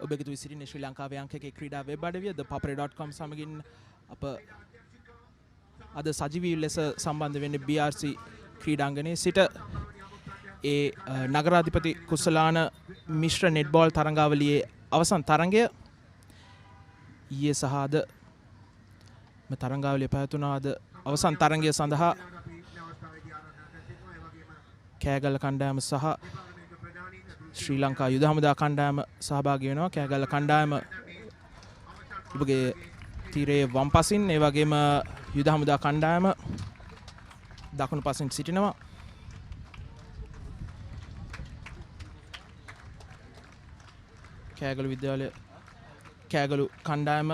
ඔබගේතු විසිරින්නේ ශ්‍රී ලංකාවේ අංකකයේ ක්‍රීඩා වෙබ් අඩවිය thepapare.com සමගින් අප අද සජීවී ලෙස සම්බන්ධ වෙන්නේ BRC ක්‍රීඩාංගණයේ සිට ඒ නගරාධිපති කුසලාන මිශ්‍ර නෙට්බෝල් තරඟාවලියේ අවසන් තරඟය ඊයේ සහ අද මේ තරඟාවලිය පැවතුණා. අද අවසන් තරඟය සඳහා කෑගල්ල කණ්ඩායම සහ ශ්‍රී ලංකා යුද හමුදා කණ්ඩායම සහභාගී වෙනවා. කෑගල්ල කණ්ඩායම ඔබගේ තීරයේ වම් පසින්, ඒ වගේම යුද හමුදා කණ්ඩායම දකුණු පසින් සිටිනවා. කෑගලු විද්‍යාලය කෑගලු කණ්ඩායම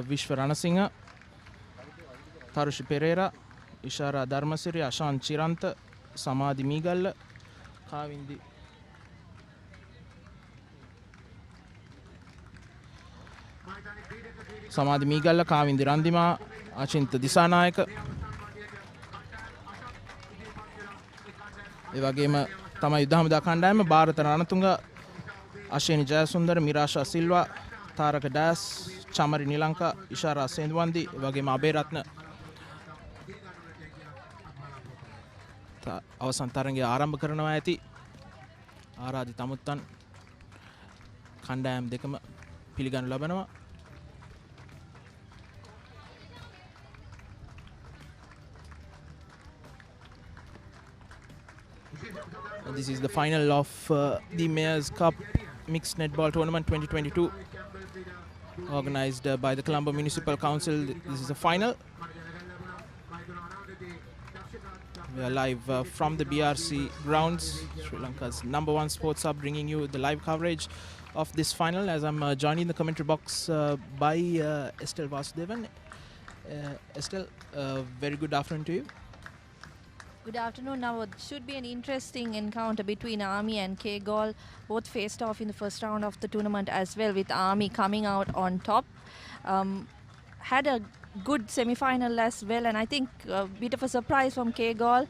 විශ්ව රණසිංහ, තරුෂි පෙරේරා, ඉෂාරා ධර්මසිරි, අශාන් චිරන්ත, සමාධි මීගල්ල, කාවින්දි සමාධි මීගල්ල, කාවින්දි රන්දිමා, අචින්ත දිසානායක, ඒ වගේම තමයි යුද හමුදා කණ්ඩායම ಭಾರತ රණතුංග, අශේනි ජයසුන්දර, මිරාෂා සිල්වා, තාරක ඩෑස්, චමරි නිලංකා, ඉෂාරා සේන්දුවන්දි, ඒ වගේම අබේරත්න අවසන් තරඟය ආරම්භ කරනවා ඇති. ආරාධිත අමුත්තන් කණ්ඩායම් දෙකම පිළිගනු ලබනවා. This is the final of the Mayor's Cup Mixed Netball Tournament 2022 organized by the Colombo Municipal Council. This is the final. We are live from the BRC grounds, Sri Lanka's #1 sports hub, bringing you the live coverage of this final as I'm joined in the commentary box by Estelle Vasudevan. Estelle, very good afternoon to you. Good afternoon. Now it should be an interesting encounter between Army and Kegalle. Both faced off in the first round of the tournament as well, with Army coming out on top. Had a good semi-final as well, and I think a bit of a surprise from Kegalle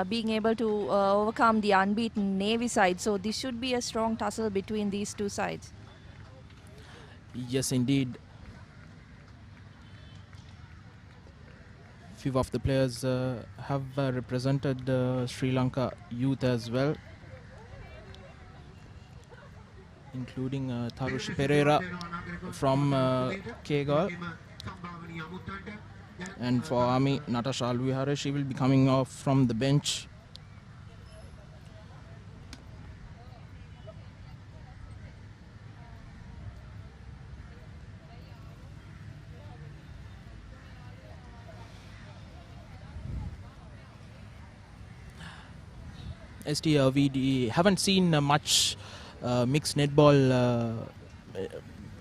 being able to overcome the unbeaten Navy side. So this should be a strong tussle between these two sides. Yes, indeed. Few of the players have represented Sri Lanka youth as well, including Tharush Pereira from Kegalle. And for Army, Natasha Alvihara, she will be coming off from the bench. ST, we haven't seen much mixed netball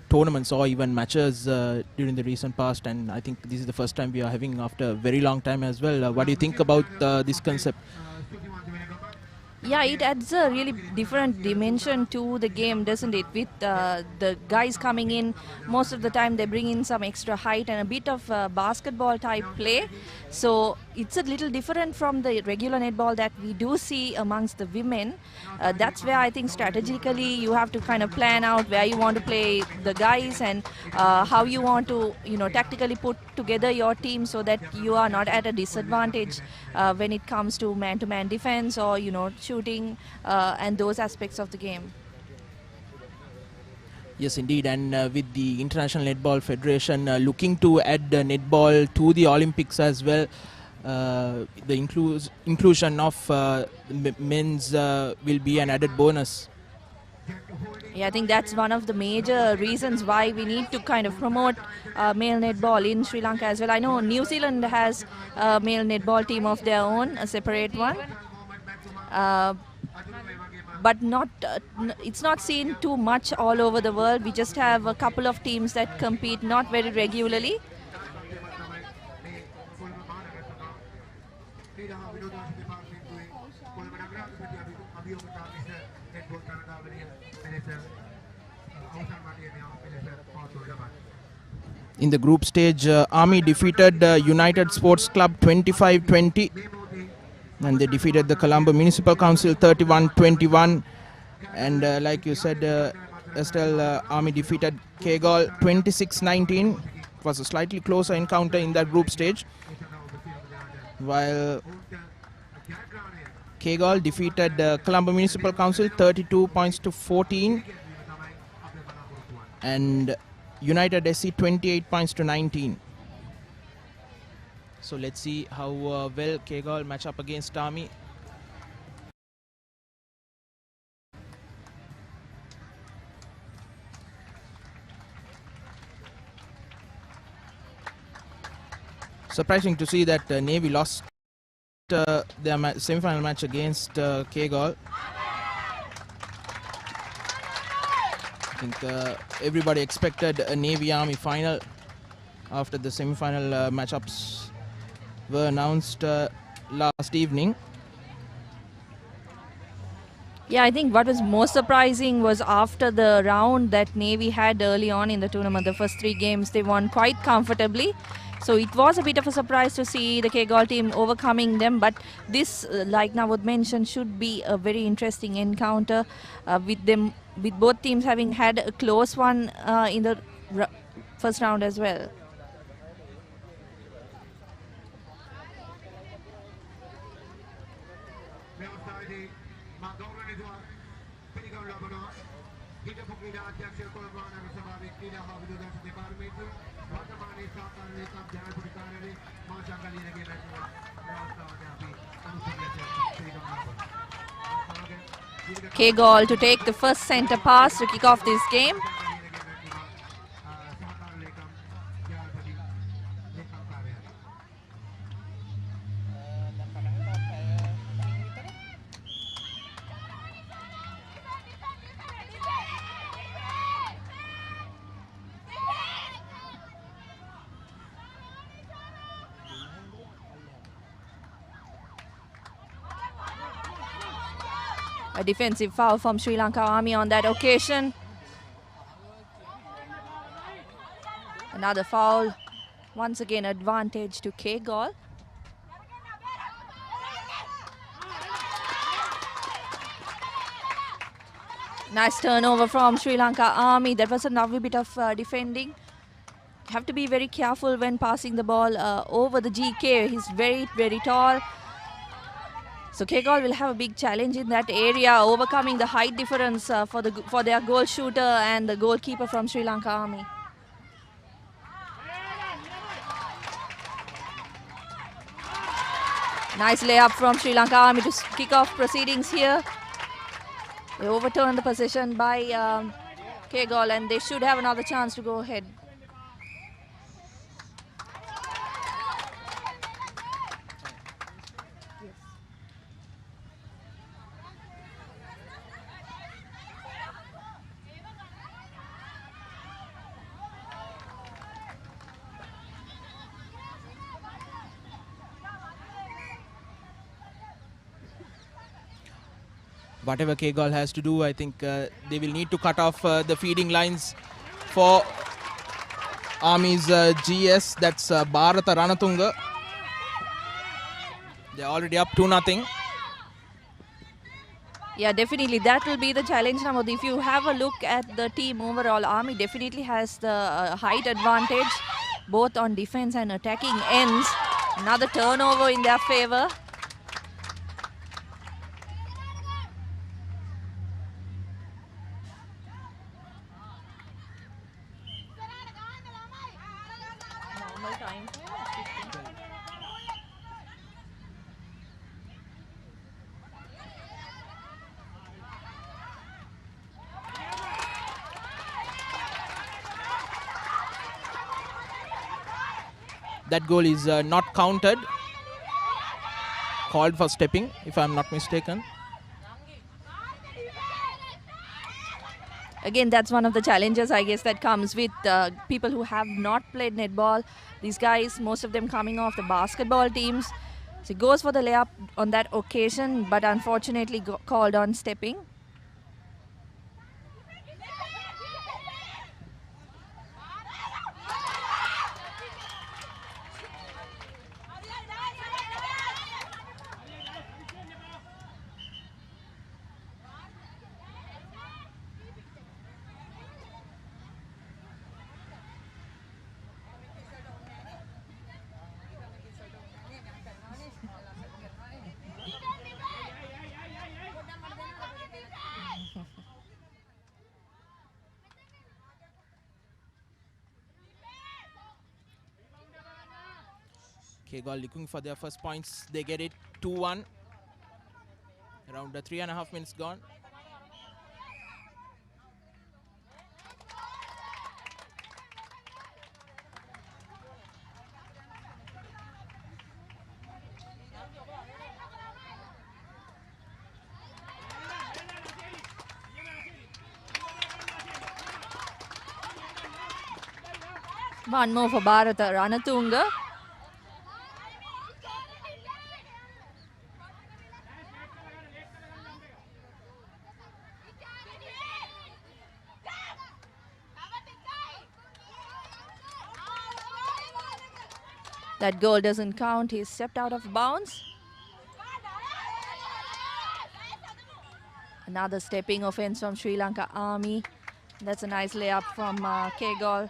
tournaments or even matches during the recent past, and I think this is the first time we are having after a very long time as well. What do you think about this concept? Yeah, it adds a really different dimension to the game, doesn't it? With the guys coming in, most of the time they bring in some extra height and a bit of basketball type play. So it's a little different from the regular netball that we do see amongst the women. That's where I think strategically you have to kind of plan out where you want to play the guys and how you want to, tactically put together your team so that you are not at a disadvantage when it comes to man-to-man defense or, shooting and those aspects of the game. Yes, indeed. And with the International Netball Federation looking to add netball to the Olympics as well, the inclusion of men's will be an added bonus. Yeah, I think that's one of the major reasons why we need to kind of promote male netball in Sri Lanka as well. I know New Zealand has a male netball team of their own, a separate one. But it's not seen too much all over the world. We just have a couple of teams that compete not very regularly. In the group stage, Army defeated United Sports Club 25-20, and they defeated the Colombo Municipal Council 31-21. And like you said, Still, Army defeated Kegalle 26-19. It was a slightly closer encounter in that group stage, while Kegalle defeated Colombo Municipal Council 32 points to 14, and United SC 28 points to 19. So let's see how well Kegalle match up against Army. Surprising to see that Navy lost their semi-final match against Kegalle. I think everybody expected a Navy-Army final after the semi-final matchups were announced last evening. Yeah, I think what was most surprising was after the round that Navy had early on in the tournament, the first 3 games, they won quite comfortably. So it was a bit of a surprise to see the Kegalle team overcoming them. But this, like Navod mentioned, should be a very interesting encounter with both teams having had a close one in the first round as well. Kegalle to take the first center pass to kick off this game. A defensive foul from Sri Lanka Army on that occasion. Another foul. Once again, advantage to Kegalle. Nice turnover from Sri Lanka Army. That was another bit of defending. You have to be very careful when passing the ball over the GK. He's very, very tall. So Kegalle will have a big challenge in that area, overcoming the height difference for their goal shooter and the goalkeeper from Sri Lanka Army. Nice layup from Sri Lanka Army to kick off proceedings here. They overturned the possession by Kegalle, and they should have another chance to go ahead. Whatever Kegalle has to do, I think they will need to cut off the feeding lines for Army's GS. That's Bharata Ranatunga. They're already up 2-0. Yeah, definitely. That will be the challenge, Namod. If you have a look at the team overall, Army definitely has the height advantage, both on defense and attacking ends. Another turnover in their favor. That goal is not counted. Called for stepping, if I'm not mistaken. Again, that's one of the challenges, I guess, that comes with people who have not played netball. These guys, most of them coming off the basketball teams. So he goes for the layup on that occasion, but unfortunately called on stepping. Kegalle looking for their first points. They get it 2-1. Around 3.5 minutes gone. One more for Bharata, Ranatunga. That goal doesn't count. He's stepped out of bounds. Another stepping offense from Sri Lanka Army. That's a nice layup from Kegalle.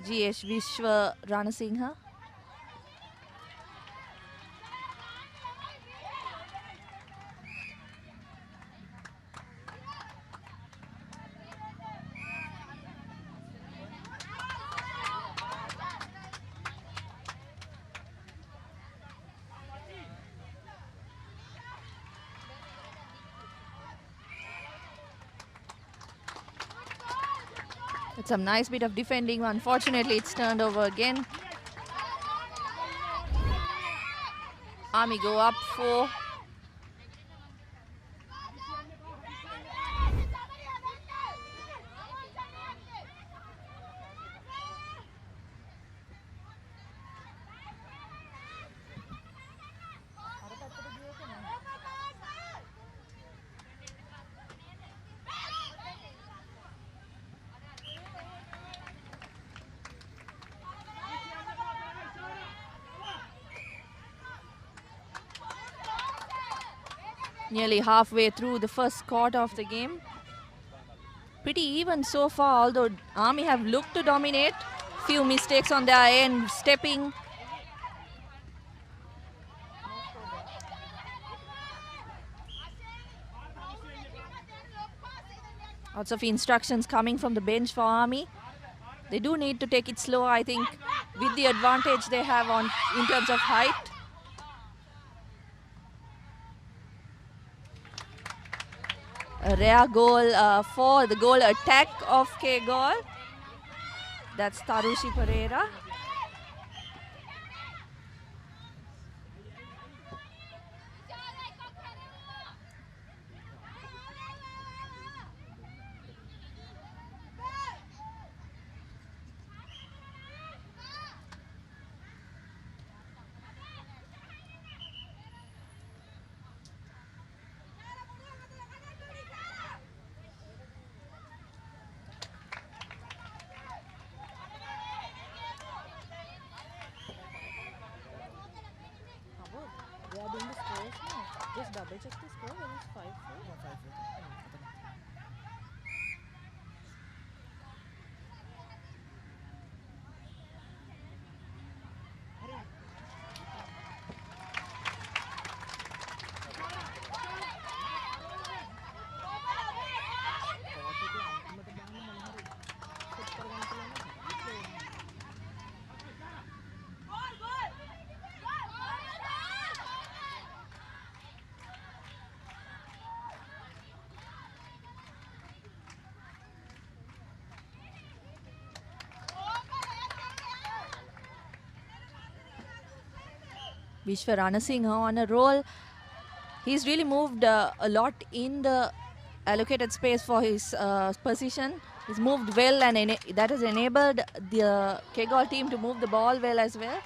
GH Vishwa Ranasinghe. It's some nice bit of defending. Unfortunately, it's turned over again. Army go up 4. Nearly halfway through the first quarter of the game. Pretty even so far, although Army have looked to dominate. Few mistakes on their end, stepping. Lots of instructions coming from the bench for Army. They do need to take it slow, I think, with the advantage they have on in terms of height. A rare goal for the goal attack of Kegalle. That's Tarushi Pereira. Just double check the score. When it's 5-4. Yeah, 5-4. Vishwa Ranasinghe on a roll. He's really moved a lot in the allocated space for his position. He's moved well, and that has enabled the Kegalle team to move the ball well as well.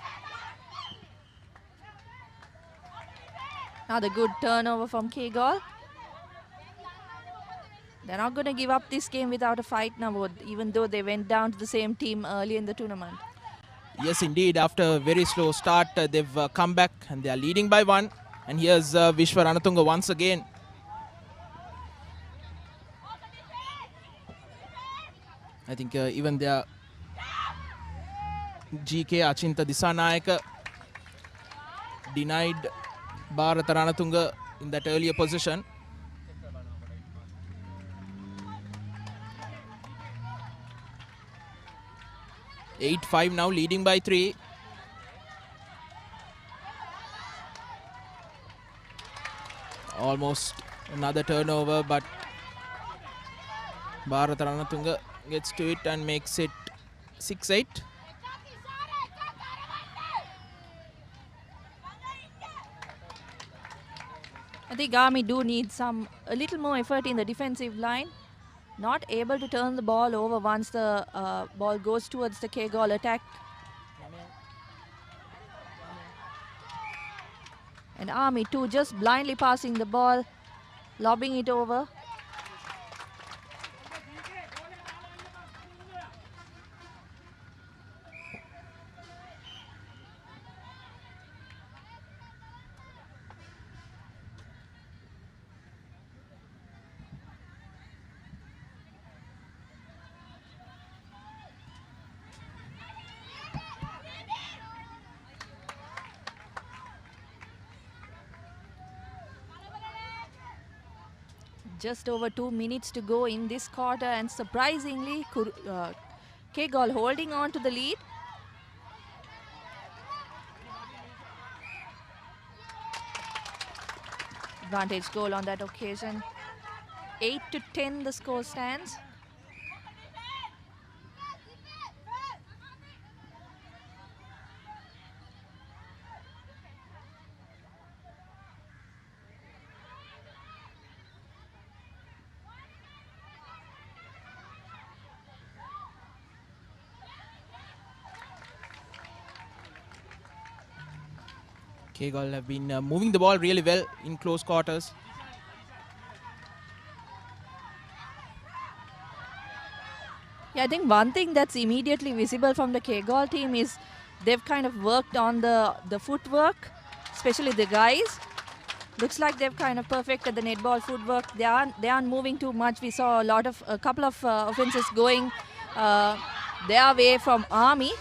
Another good turnover from Kegalle. They're not going to give up this game without a fight now, even though they went down to the same team early in the tournament. Yes, indeed. After a very slow start, they've come back and they are leading by 1. And here's Vishwa Ranatunga once again. I think even their GK Achinta Disanayaka denied Bharata Ranatunga in that earlier position. 8-5 now, leading by 3. Almost another turnover, but Bharat Ranatunga gets to it and makes it 6-8. I think Army do need a little more effort in the defensive line. Not able to turn the ball over once the ball goes towards the Kegalle attack. And Army too just blindly passing the ball, lobbing it over. Just over 2 minutes to go in this quarter, and surprisingly, Kegalle holding on to the lead. Advantage goal on that occasion. 8-10 the score stands. Kegalle have been moving the ball really well in close quarters. Yeah, I think one thing that's immediately visible from the Kegalle team is they've kind of worked on the footwork, especially the guys. Looks like they've kind of perfected the netball footwork. They aren't moving too much. We saw a couple of offenses going their way from Army.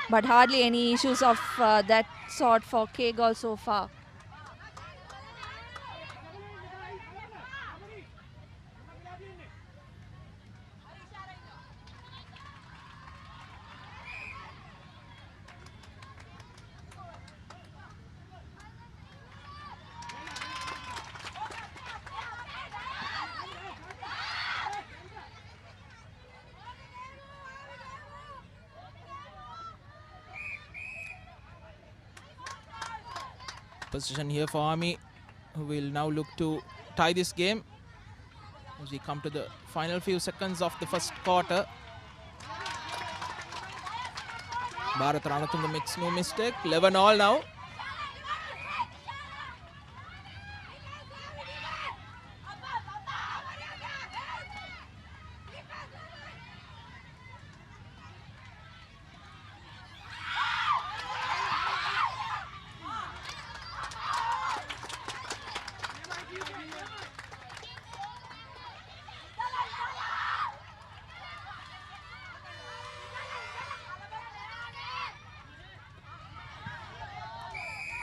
But hardly any issues of that sort for Kegalle so far. Position here for Army, who will now look to tie this game as we come to the final few seconds of the first quarter. Bharat Ranatunga makes no mistake. 11-all now.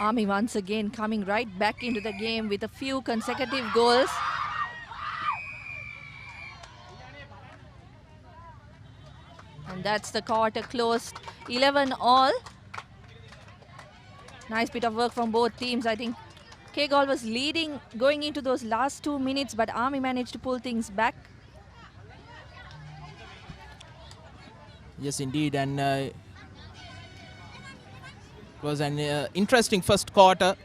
Army once again coming right back into the game with a few consecutive goals. And that's the quarter closed. 11-all. Nice bit of work from both teams. I think Kegalle was leading going into those last 2 minutes, but Army managed to pull things back. Yes, indeed. And it was an interesting first quarter,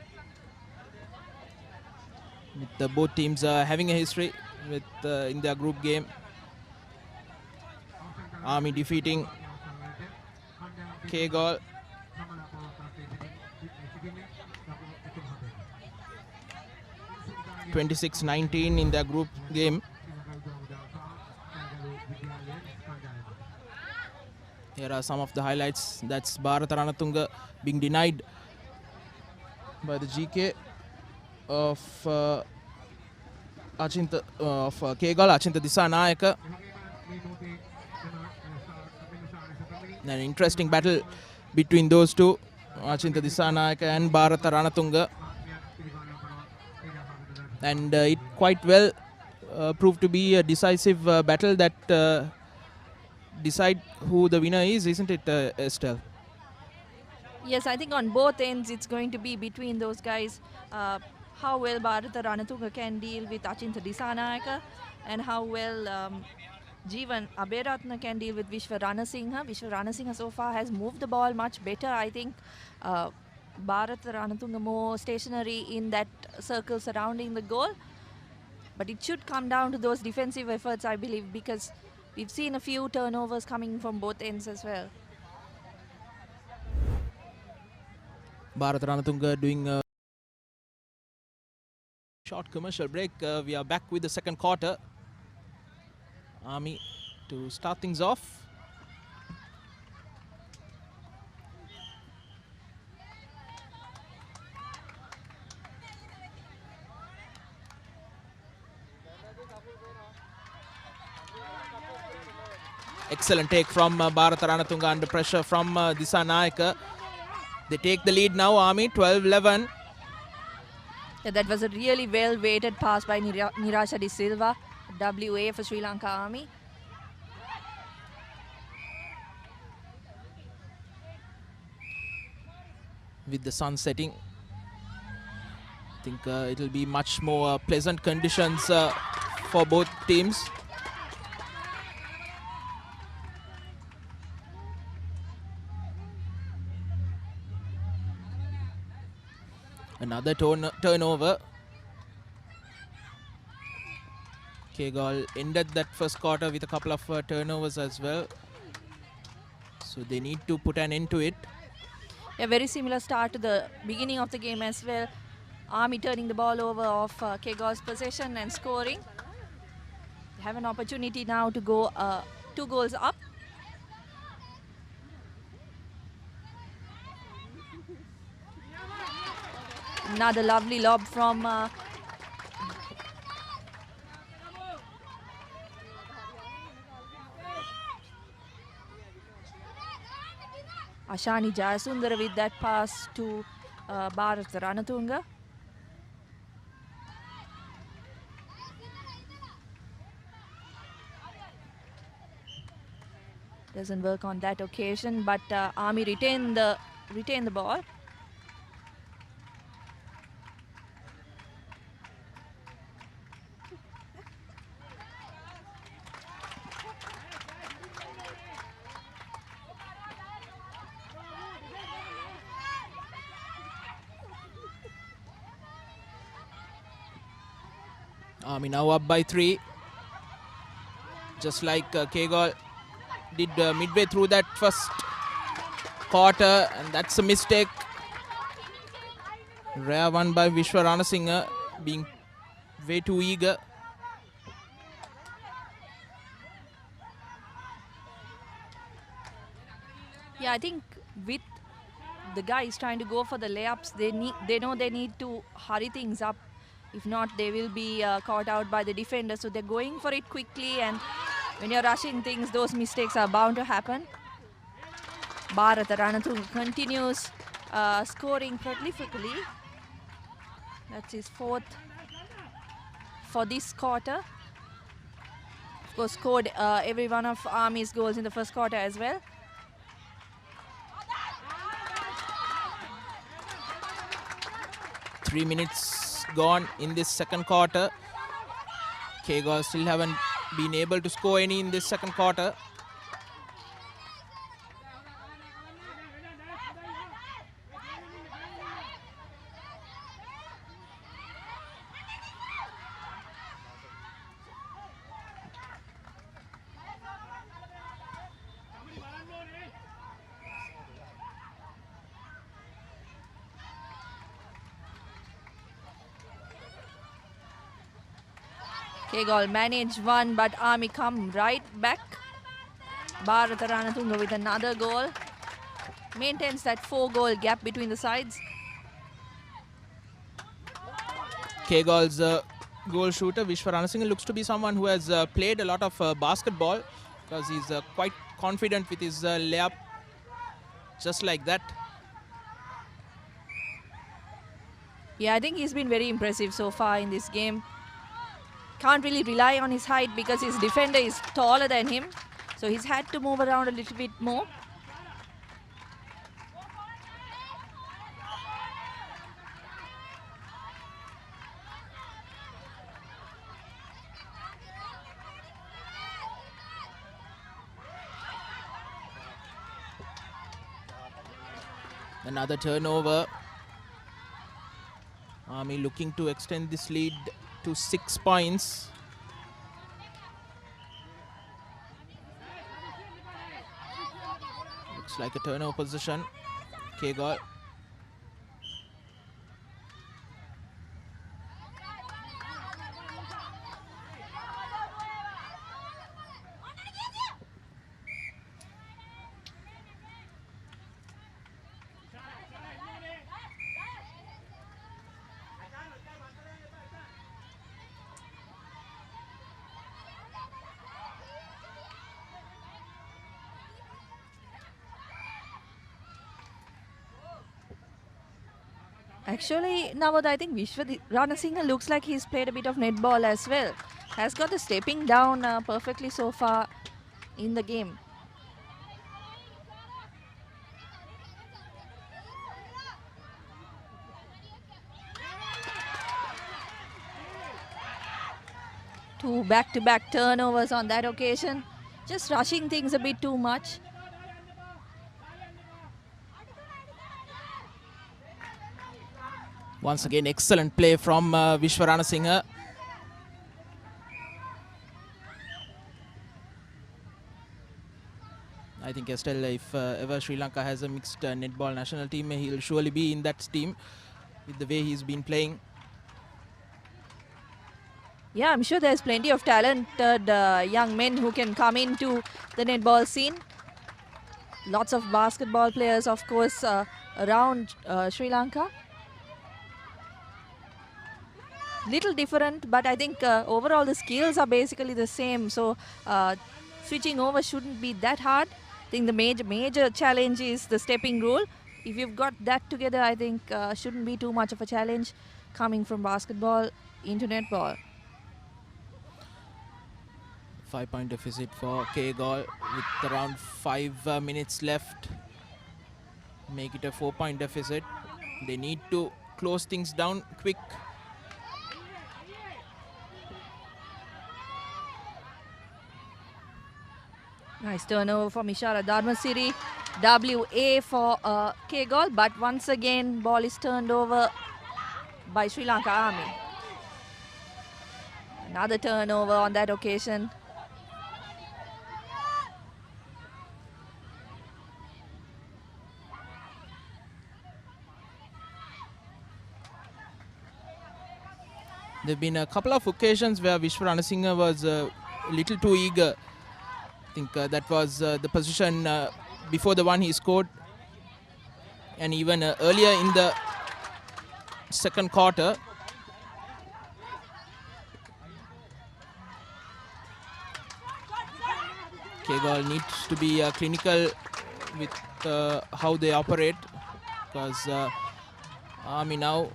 with both teams having a history with in their group game. Army defeating Kegalle 26-19 in their group game. Here are some of the highlights. That's Bharat Ranatunga being denied by the GK of Kegalle, Achinta Disanayaka. An interesting battle between those two, Achinta Disanayaka and Bharat Ranatunga. And it quite well proved to be a decisive battle that decide who the winner is, isn't it, Estelle? Yes, I think on both ends it's going to be between those guys. How well Bharata Ranatunga can deal with Achinta Disanayaka and how well Jeevan Aberatna can deal with Vishwa Ranasinghe. Vishwa Ranasinghe so far has moved the ball much better. I think Bharata Ranatunga more stationary in that circle surrounding the goal. But it should come down to those defensive efforts, I believe, because we've seen a few turnovers coming from both ends as well. Bharat Ranatunga doing a short commercial break. We are back with the second quarter. Army to start things off. Excellent take from Bharata Ranatunga under pressure from Disanayaka. They take the lead now, Army, 12-11. Yeah, that was a really well-weighted pass by Nirasha De Silva, WA for Sri Lanka Army. With the sun setting, I think it'll be much more pleasant conditions for both teams. Another turnover. Kegalle ended that first quarter with a couple of turnovers as well. So they need to put an end to it. A very similar start to the beginning of the game as well. Army turning the ball over off Kegalle's possession and scoring. They have an opportunity now to go 2 goals up. Another lovely lob from Ashani Jayasundara with that pass to Bharata Ranatunga. Doesn't work on that occasion, but Army retain the ball. Army now up by 3. Just like Kegalle did midway through that first quarter, and that's a mistake. Rare one by Vishwa Ranasinghe, being way too eager. Yeah, I think with the guys trying to go for the layups, they know they need to hurry things up. If not, they will be caught out by the defender. So they're going for it quickly, and when you're rushing things, those mistakes are bound to happen. Bharata Ranatunga continues scoring prolifically. That's his 4th for this quarter. Of course, scored every one of Army's goals in the first quarter as well. Three minutes gone in this second quarter. Kegalle still haven't been able to score any in this second quarter. Kegalle managed one, but Army come right back. Bharata Ranatunga with another goal. Maintains that 4-goal gap between the sides. Kegalle's goal shooter, Vishwa Ranasinghe, looks to be someone who has played a lot of basketball, because he's quite confident with his layup, just like that. Yeah, I think he's been very impressive so far in this game. Can't really rely on his height because his defender is taller than him. So he's had to move around a little bit more. Another turnover. Army looking to extend this lead to 6 points. Looks like a turnover position. Kegalle. Actually, Navad, I think Ranasinghe looks like he's played a bit of netball as well. Has got the stepping down perfectly so far in the game. Two back-to-back turnovers on that occasion. Just rushing things a bit too much. Once again, excellent play from Vishwa Ranasinghe. I think Estelle, if ever Sri Lanka has a mixed netball national team, he'll surely be in that team with the way he's been playing. Yeah, I'm sure there's plenty of talented young men who can come into the netball scene. Lots of basketball players, of course, around Sri Lanka. Little different, but I think overall the skills are basically the same. So switching over shouldn't be that hard. I think the major challenge is the stepping rule. If you've got that together, I think shouldn't be too much of a challenge coming from basketball into netball. 5-point deficit for Kegalle with around 5 minutes left. Make it a 4-point deficit. They need to close things down quick. Nice turnover from Ishara Dharmasiri. WA for Kegalle, but once again ball is turned over by Sri Lanka Army. Another turnover on that occasion. There have been a couple of occasions where Vishwa Ranasinghe was a little too eager. I think that was the position before the one he scored, and even earlier in the second quarter. Kegalle needs to be clinical with how they operate, because Army now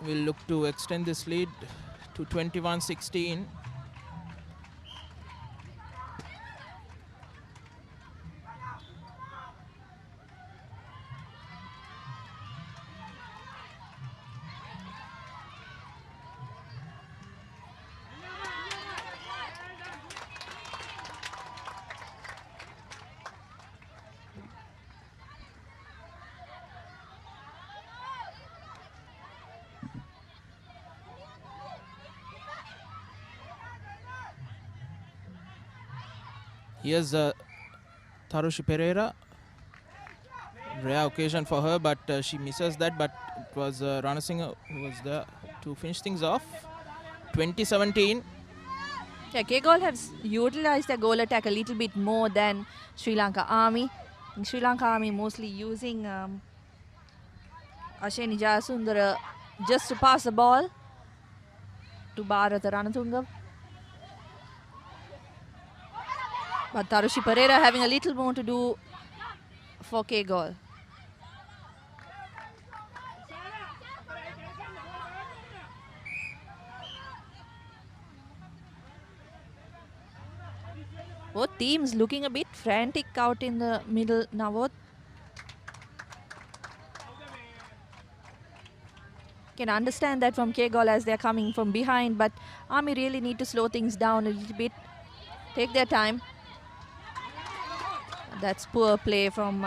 will look to extend this lead to 21-16. Here's Tarushi Pereira. Rare occasion for her, but she misses that. But it was Ranasinghe who was there to finish things off. 2017. Yeah, Kegalle has utilized the goal attack a little bit more than Sri Lanka Army. In Sri Lanka Army mostly using Asheni Jayasundara just to pass the ball to Bharata Ranatunga. But Tarushi Pereira having a little more to do for Kegalle. Both teams looking a bit frantic out in the middle now. Can understand that from Kegalle as they're coming from behind, but Army really need to slow things down a little bit, take their time. That's poor play from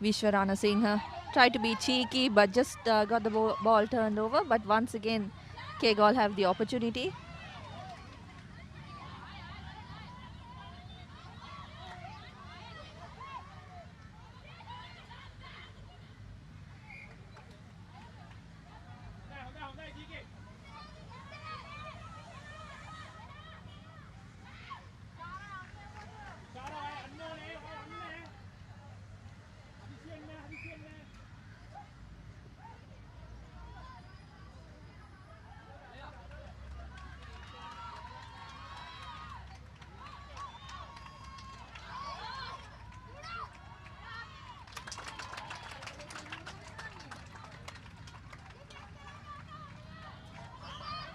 Vishwa Ranasinghe. Tried to be cheeky, but just got the ball turned over. But once again, Kegalle have the opportunity.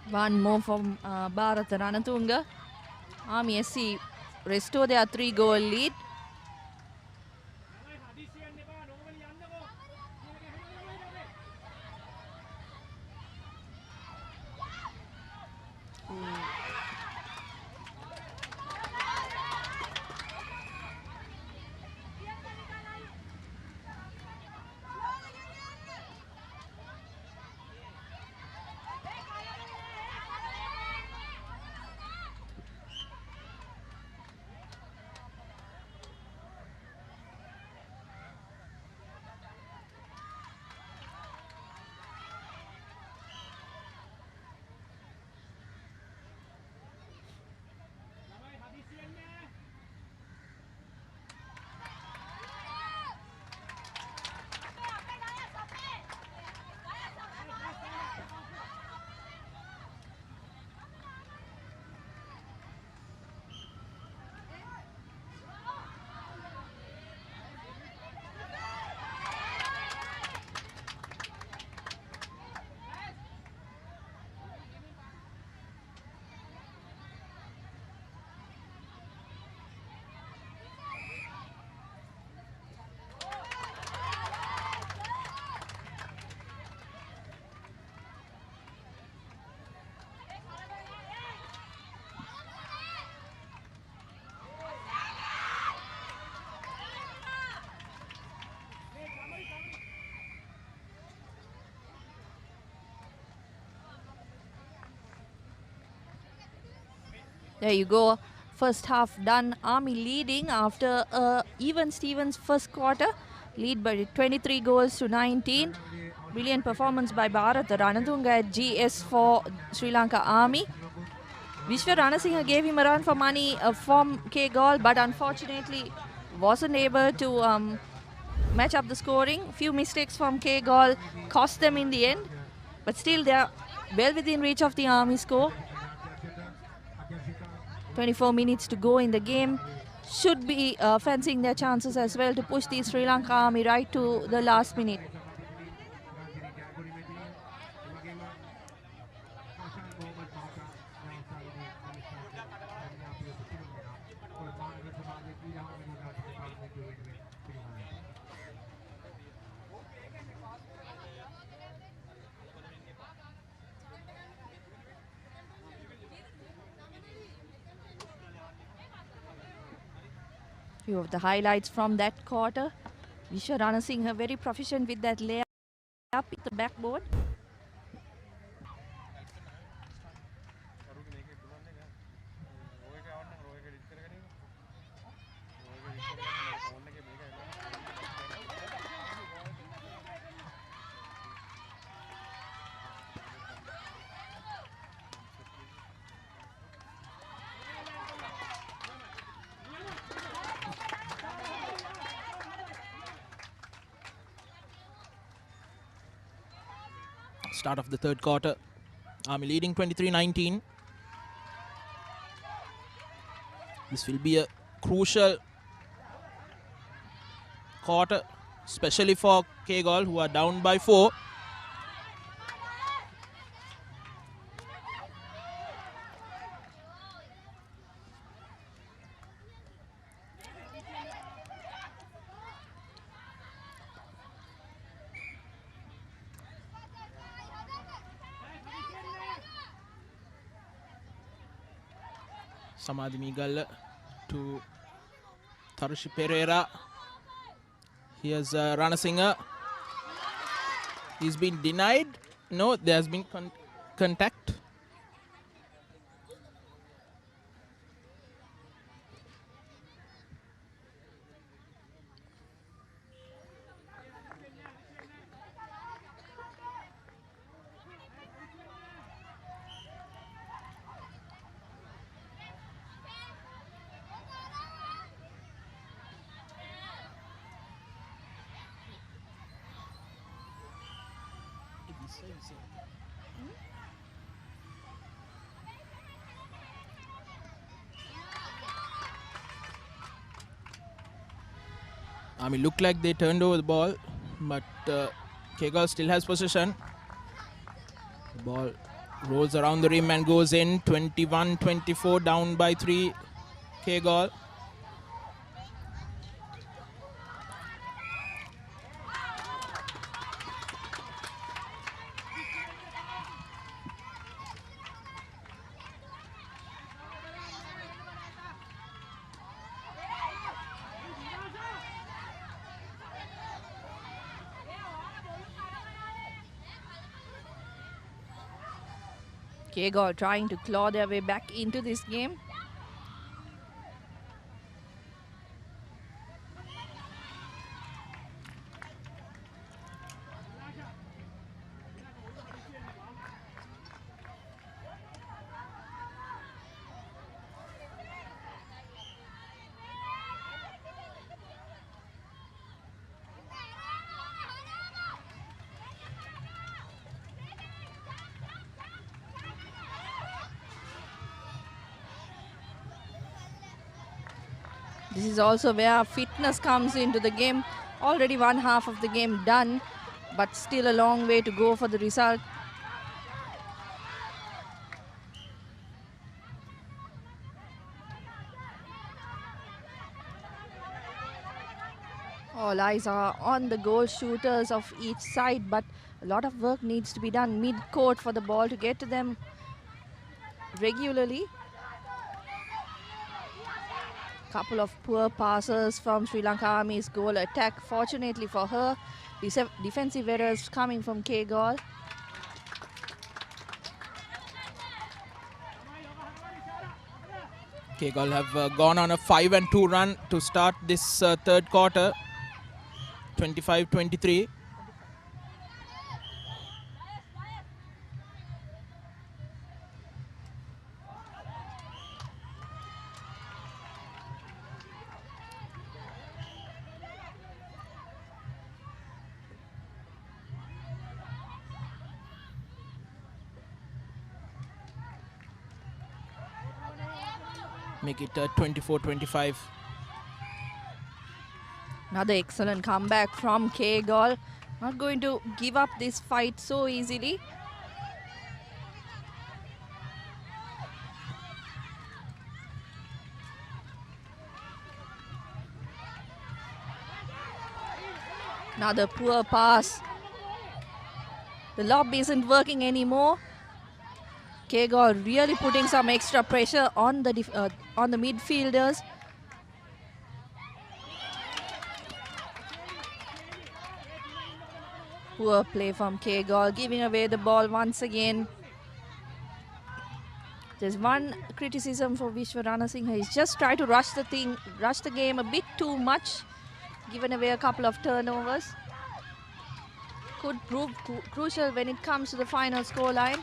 One more from Bharat Ranatunga. Army SC restore their 3-goal lead. There you go. First half done. Army leading after even Stevens first quarter. Lead by 23 goals to 19. Brilliant performance by Bharat Ranatunga at GS for Sri Lanka Army. Vishwa Ranasinghe gave him a run for money from Kegalle, but unfortunately wasn't able to match up the scoring. Few mistakes from Kegalle cost them in the end, but still they are well within reach of the Army score. 24 minutes to go in the game. Should be fancying their chances as well to push the Sri Lanka Army right to the last minute. Few of the highlights from that quarter. Vishwa Ranasinghe very proficient with that layup at the backboard. Start of the third quarter. Army leading 23-19. This will be a crucial quarter, especially for Kegalle, who are down by 4. Samadhi Migalla to Tharushi Pereira. Here's Ranasinghe. He's been denied. No, there has been contact. I mean, looked like they turned over the ball, but Kegalle still has possession. The ball rolls around the rim and goes in. 21-24, down by 3. Kegalle. Kegalle trying to claw their way back into this game. This is also where fitness comes into the game. Already one half of the game done, but still a long way to go for the result. All eyes are on the goal shooters of each side, but a lot of work needs to be done mid-court for the ball to get to them regularly. Couple of poor passes from Sri Lanka Army's goal attack. Fortunately for her, defensive errors coming from Kegalle. Kegalle have gone on a 5-2 run to start this third quarter. 25-23. Make it 24-25. Another excellent comeback from Kegalle. Not going to give up this fight so easily. Another poor pass. The lob isn't working anymore. Kegalle really putting some extra pressure on the midfielders. Poor play from Kegalle, giving away the ball once again. There's one criticism for Vishwa Ranasinghe. He's just tried to rush the game a bit too much, given away a couple of turnovers. Could prove crucial when it comes to the final scoreline.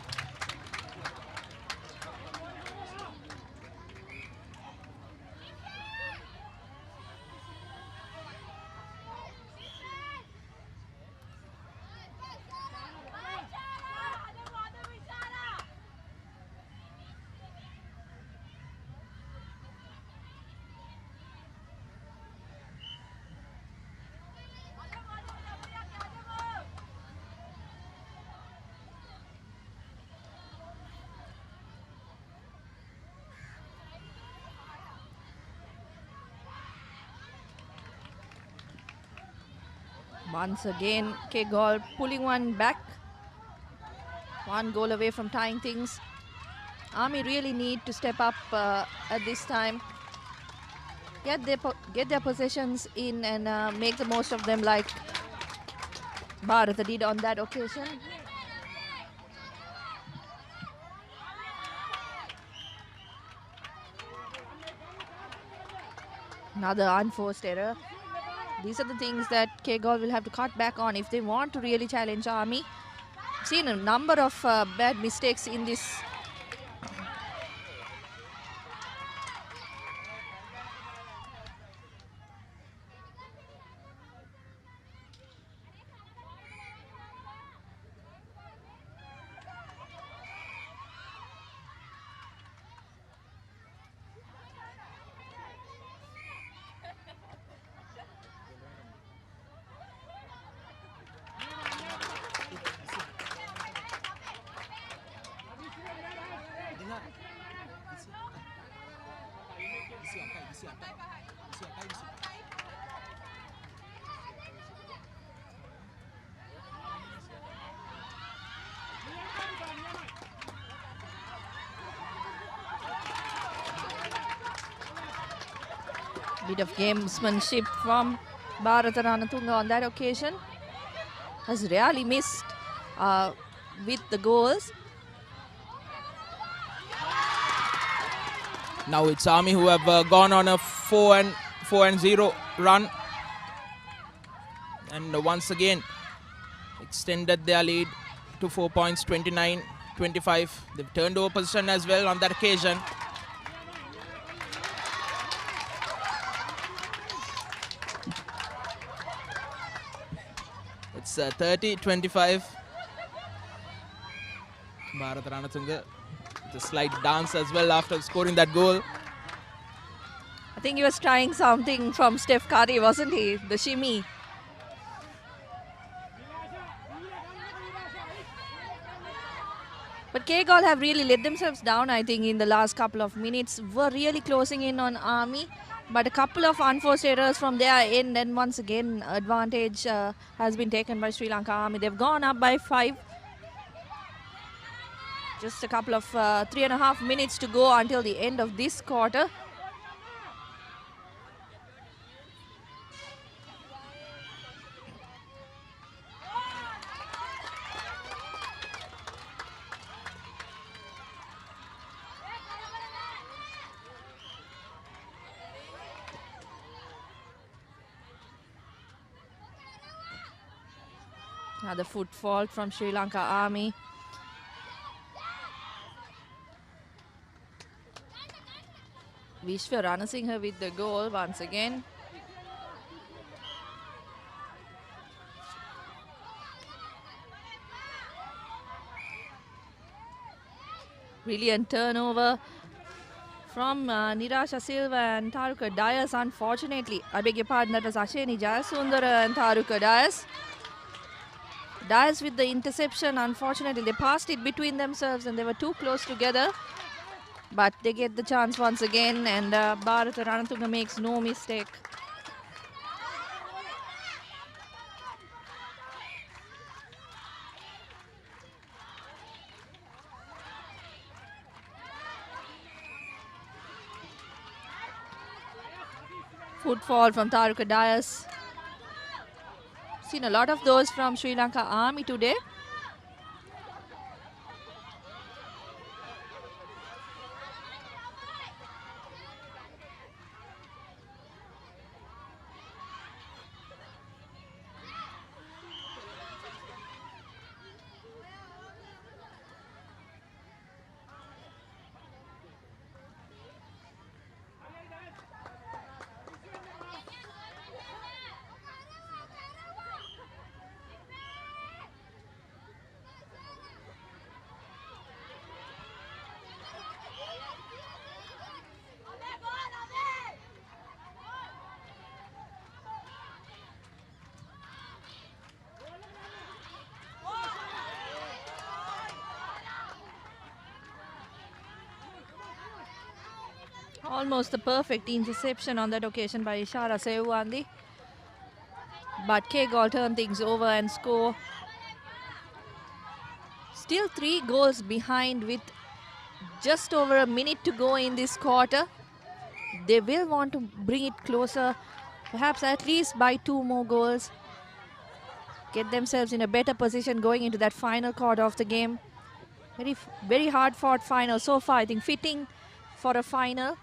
Once again, Kegalle pulling one back. One goal away from tying things. Army really need to step up at this time. Get their possessions in and make the most of them, like Bharat did on that occasion. Another unforced error. These are the things that Kegalle will have to cut back on if they want to really challenge Army. I've seen a number of bad mistakes in this. Bit of gamesmanship from Bharat Ranatunga on that occasion. Has really missed with the goals. Now it's Army who have gone on a 4-0 run, and once again extended their lead to 4 points, 29-25. They've turned over position as well on that occasion. It's 30-25. Bharat Ranatunga, the slight dance as well after scoring that goal. I think he was trying something from Steph Curry, wasn't he? The shimmy. But Kegalle have really let themselves down, I think, in the last couple of minutes. Were really closing in on Army. But a couple of unforced errors from their end, and once again, advantage has been taken by Sri Lanka Army. They've gone up by 5. Just a couple of 3.5 minutes to go until the end of this quarter. Another foot fault from Sri Lanka Army. Vishwa Ranasinghe with the goal once again. Brilliant turnover from Nirasha Silva and Taruka Dias. Unfortunately, I beg your pardon, that was Asheni Jayasundara and Taruka Dias. Dias with the interception. Unfortunately, they passed it between themselves and they were too close together. But they get the chance once again, and Bharat Ranatunga makes no mistake. Footfall from Taruka Dias. Seen a lot of those from Sri Lanka Army today. Almost a perfect interception on that occasion by Ishara Sewandi. But Kegalle turn things over and score. Still 3 goals behind with just over a minute to go in this quarter. They will want to bring it closer, perhaps at least by 2 more goals. get themselves in a better position going into that final quarter of the game. Very hard fought final so far. I think fitting for a final.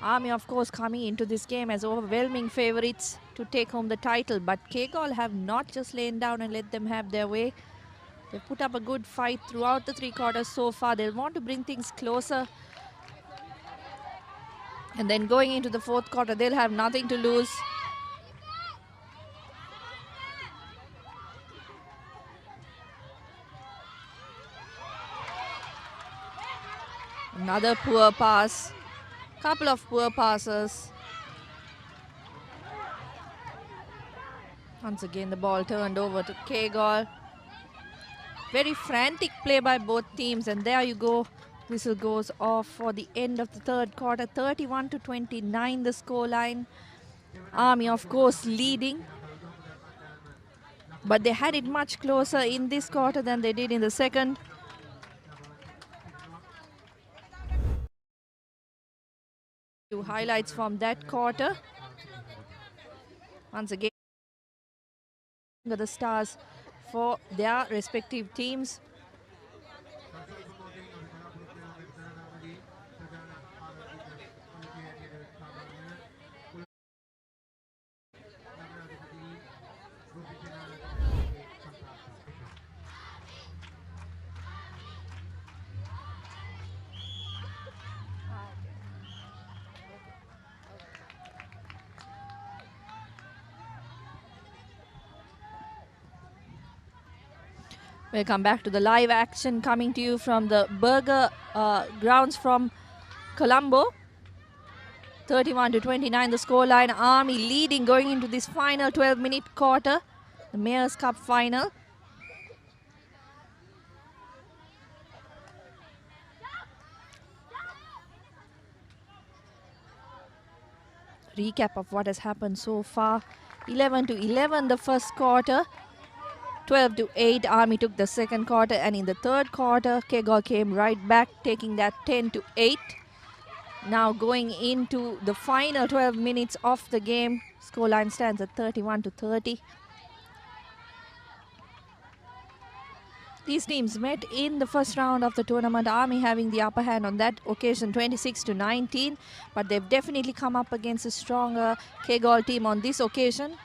Army, of course, coming into this game as overwhelming favorites to take home the title. But Kegalle have not just lain down and let them have their way. They've put up a good fight throughout the 3 quarters so far. They'll want to bring things closer. And then going into the 4th quarter, they'll have nothing to lose. Another poor pass. Couple of poor passes. Once again, the ball turned over to Kegalle. Very frantic play by both teams, and there you go. Whistle goes off for the end of the 3rd quarter. 31-29 the scoreline. Army, of course, leading. But they had it much closer in this quarter than they did in the 2nd. Two highlights from that quarter. Once again, the stars for their respective teams. We'll come back to the live action coming to you from the Burger grounds from Colombo. 31-29 the scoreline. Army leading going into this final 12-minute quarter, the Mayor's Cup final. Recap of what has happened so far. 11-11 the first quarter. 12-8, Army took the 2nd quarter, and in the 3rd quarter, Kegalle came right back, taking that 10-8. Now going into the final 12 minutes of the game, scoreline stands at 31-30. These teams met in the first round of the tournament, Army having the upper hand on that occasion, 26-19, but they've definitely come up against a stronger Kegalle team on this occasion.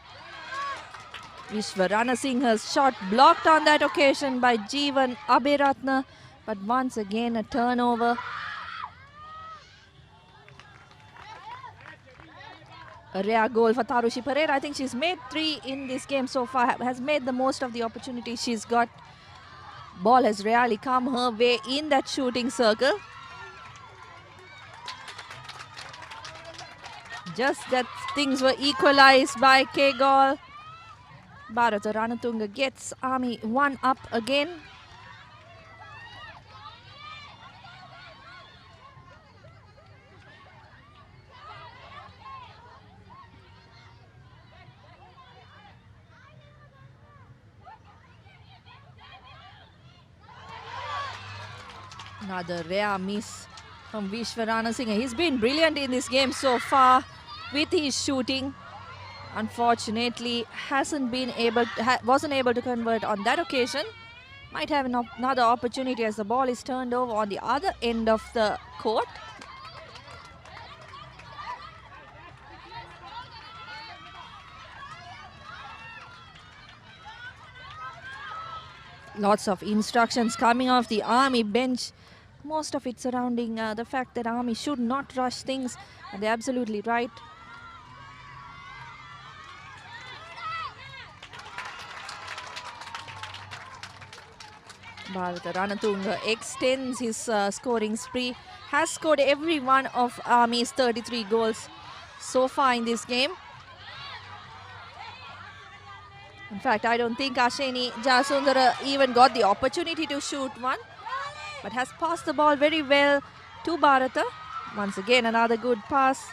Vishwarana Singha's shot blocked on that occasion by Jeevan Abhiratna, but once again a turnover. A rare goal for Tarushi Pereira. I think she's made 3 in this game so far, has made the most of the opportunities she's got. Ball has rarely come her way in that shooting circle. Just that things were equalized by Kegalle. Bharata Ranatunga gets Army 1 up again. Another rare miss from Vishwarana Singha. He's been brilliant in this game so far with his shooting. Unfortunately, wasn't able to convert on that occasion. Might have another opportunity as the ball is turned over on the other end of the court. Lots of instructions coming off the Army bench. Most of it surrounding the fact that Army should not rush things. And they're absolutely right. Bharata Ranatunga extends his scoring spree. Has scored every one of Army's 33 goals so far in this game. In fact, I don't think Asheni Jasundara even got the opportunity to shoot one, but has passed the ball very well to Bharata. Once again, another good pass.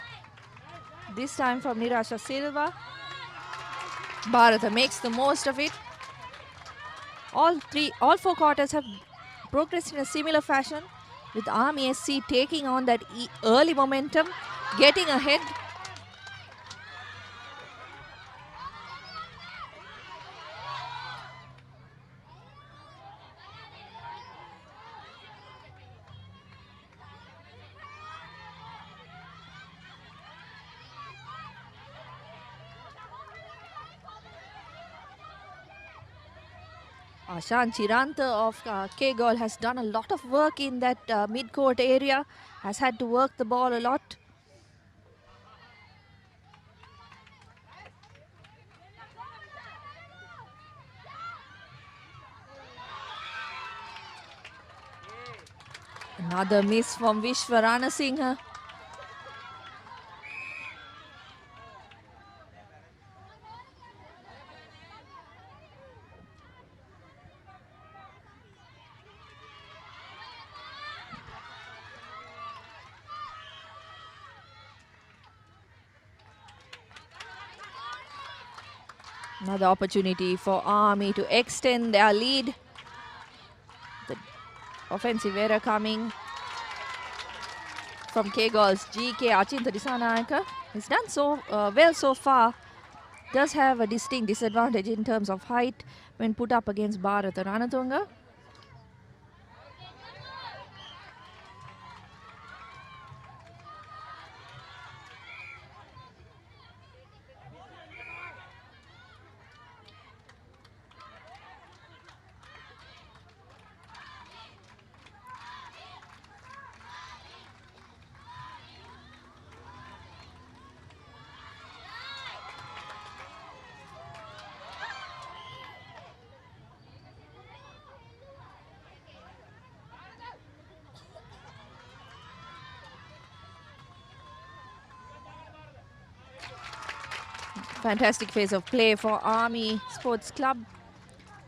This time from Nirasha Silva. Bharata makes the most of it. All 4 quarters have progressed in a similar fashion, with Army SC taking on that early momentum, getting ahead. Ashan Chiranta of Kegalle has done a lot of work in that mid-court area, has had to work the ball a lot. Another miss from Vishwa Ranasinghe. Another opportunity for Army to extend their lead. The offensive error coming from Kegalle's GK Achinta Disanayaka. He's done so well so far. Does have a distinct disadvantage in terms of height when put up against Bharata Ranatunga. Fantastic phase of play for Army Sports Club.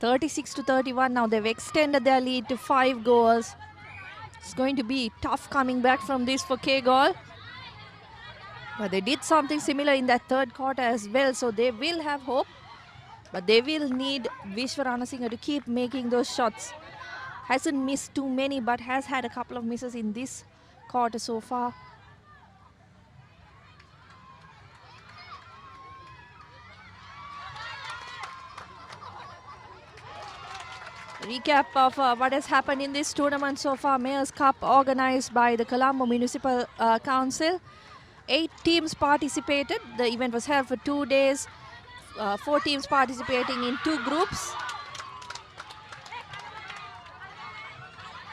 36-31 now. They've extended their lead to 5 goals. It's going to be tough coming back from this for Kegalle. But they did something similar in that third quarter as well, so they will have hope. But they will need Vishwa Ranasinghe to keep making those shots. Hasn't missed too many, but has had a couple of misses in this quarter so far. Recap of what has happened in this tournament so far. Mayor's Cup organized by the Colombo Municipal Council. 8 teams participated. The event was held for 2 days. 4 teams participating in 2 groups.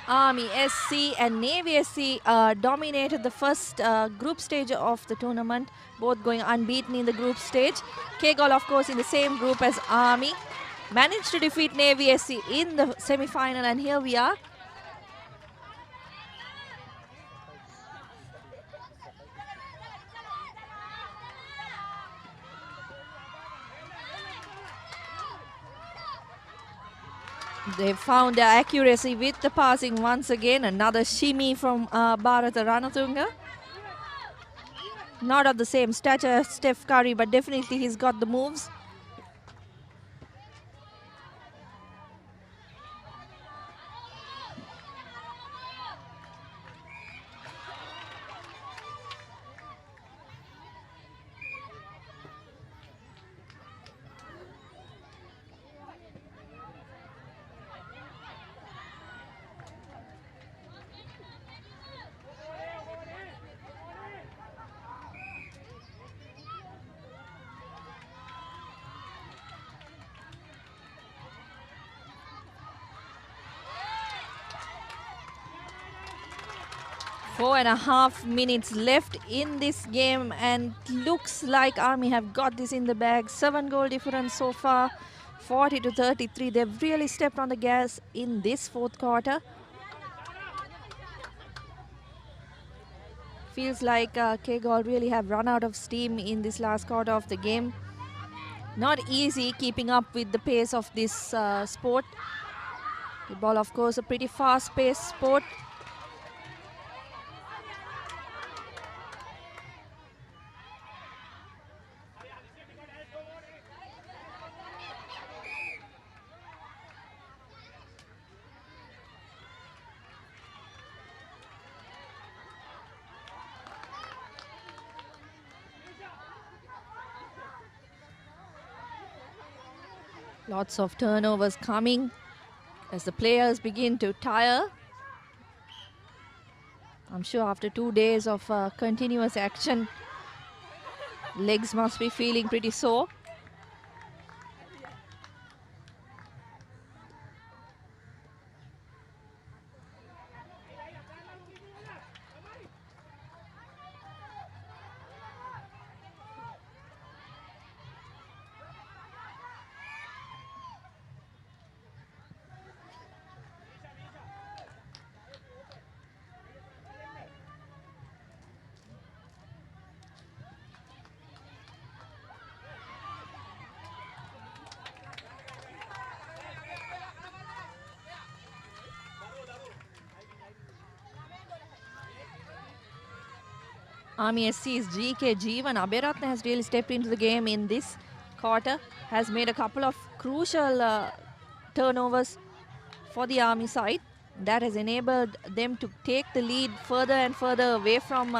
Army SC and Navy SC dominated the first group stage of the tournament, both going unbeaten in the group stage. Kegalle, of course, in the same group as Army. Managed to defeat Navy SC in the semi-final, and here we are. They found their accuracy with the passing once again. Another shimmy from Bharata Ranatunga. Not of the same stature as Steph Curry, but definitely he's got the moves. Four and a half minutes left in this game, and looks like Army have got this in the bag. 7 goal difference so far, 40-33. They've really stepped on the gas in this fourth quarter. Feels like Kegalle really have run out of steam in this last quarter of the game. Not easy keeping up with the pace of this sport. The ball, of course, a pretty fast-paced sport. Lots of turnovers coming as the players begin to tire. I'm sure after 2 days of continuous action, legs must be feeling pretty sore. Army SC's GK Jeevan Abhiratna has really stepped into the game in this quarter, has made a couple of crucial turnovers for the Army side. That has enabled them to take the lead further and further away from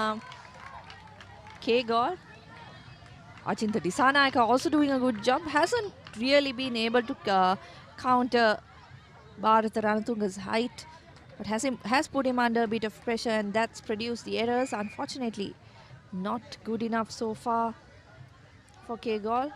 Kegalle. Achinta Disanayaka also doing a good job. Hasn't really been able to counter Bharatha Ranatunga's height, but has put him under a bit of pressure, and that's produced the errors. Unfortunately, not good enough so far for Kegalle.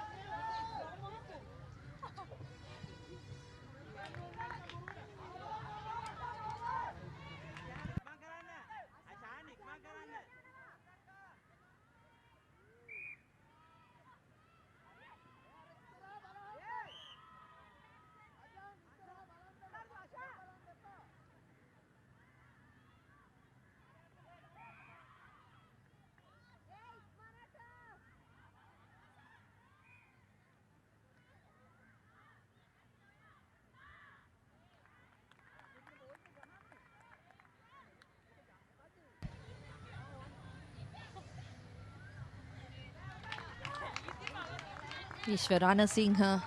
Ishwarana Singha,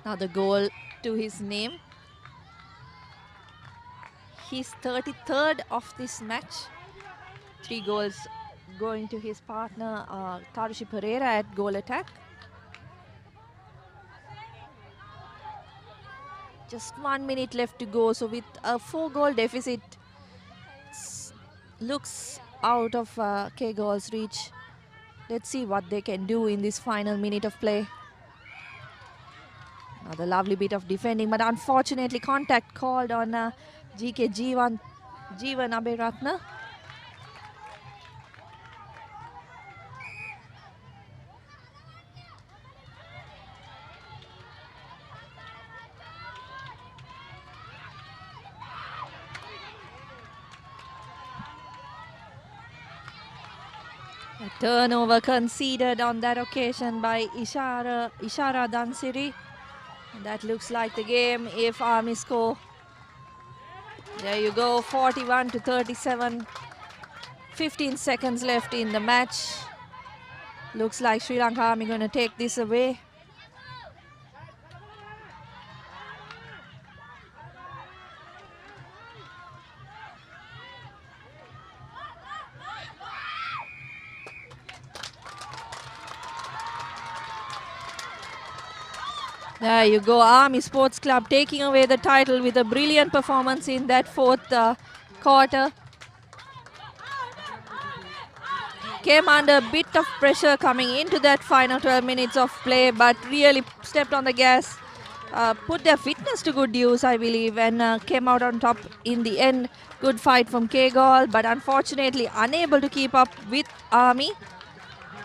another goal to his name. His 33rd of this match. 3 goals going to his partner Tarushi Pereira at goal attack. Just 1 minute left to go, so with a 4-goal deficit, looks out of Kegalle's reach. Let's see what they can do in this final minute of play. Another lovely bit of defending, but unfortunately contact called on GK Jeevan Abhiratna. A turnover conceded on that occasion by Ishara Dansiri. That looks like the game if Army score. There you go, 41-37. 15 seconds left in the match. Looks like Sri Lanka Army going to take this away. There you go, Army Sports Club taking away the title with a brilliant performance in that 4th quarter. Came under a bit of pressure coming into that final 12 minutes of play, but really stepped on the gas, put their fitness to good use, I believe, and came out on top in the end. Good fight from Kegalle, but unfortunately unable to keep up with Army.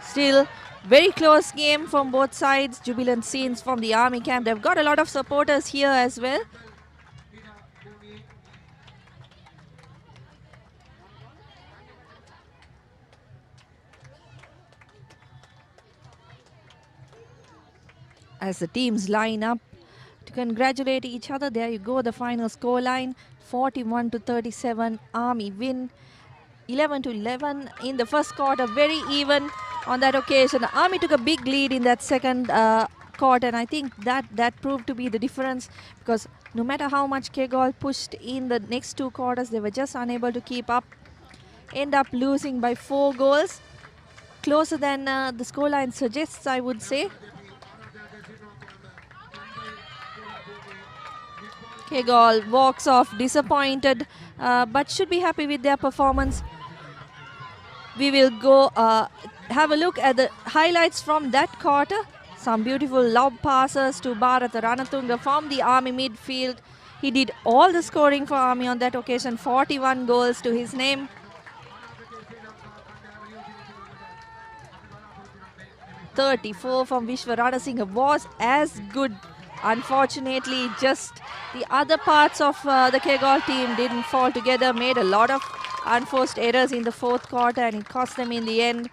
Still, very close game from both sides. Jubilant scenes from the Army camp. They've got a lot of supporters here as well. As the teams line up to congratulate each other, there you go, the final scoreline, 41-37, Army win. 11-11 in the first quarter, very even on that occasion. The Army took a big lead in that 2nd quarter, and I think that proved to be the difference, because no matter how much Kegalle pushed in the next 2 quarters, they were just unable to keep up. End up losing by 4 goals, closer than the scoreline suggests, I would say. Kegalle walks off disappointed, but should be happy with their performance. We will go have a look at the highlights from that quarter. Some beautiful lob passes to Bharatha Ranatunga from the Army midfield. He did all the scoring for Army on that occasion, 41 goals to his name. .34 from Vishwarana Singha was as good. Unfortunately, just the other parts of the Kegalle team didn't fall together, made a lot of unforced errors in the 4th quarter, and it cost them in the end.